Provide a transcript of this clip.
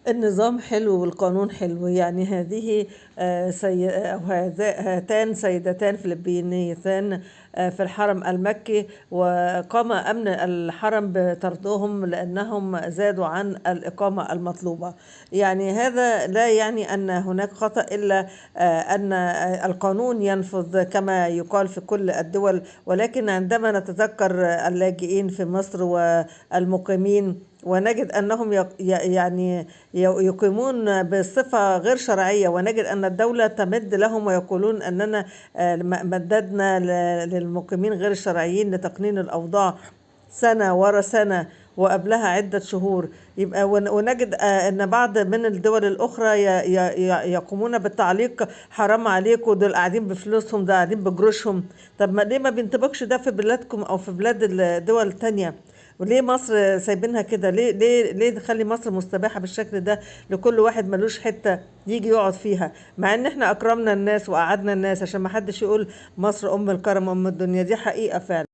النظام حلو والقانون حلو، يعني هذه أو هاتان سيدتان فلبينيتان في الحرم المكي، وقام أمن الحرم بطردهم لأنهم زادوا عن الإقامة المطلوبة. يعني هذا لا يعني أن هناك خطأ، إلا أن القانون ينفذ كما يقال في كل الدول. ولكن عندما نتذكر اللاجئين في مصر والمقيمين ونجد أنهم يعني يقيمون بصفة غير شرعية، ونجد أن الدولة تمد لهم ويقولون أننا مددنا للمقيمين غير الشرعيين لتقنين الأوضاع سنة ورا سنة وقبلها عدة شهور. يبقى ونجد أن بعض من الدول الأخرى يقومون بالتعليق: حرام عليكم، دول قاعدين بفلوسهم، ده قاعدين بجروشهم. طب ما ليه ما بينطبقش ده في بلادكم أو في بلاد الدول التانية؟ وليه مصر سايبينها كده؟ ليه نخلي مصر مستباحة بالشكل ده لكل واحد ملوش حتة يجي يقعد فيها، مع ان احنا اكرمنا الناس وقعدنا الناس عشان ما حدش يقول مصر ام الكرم ام الدنيا؟ دي حقيقة فعلا.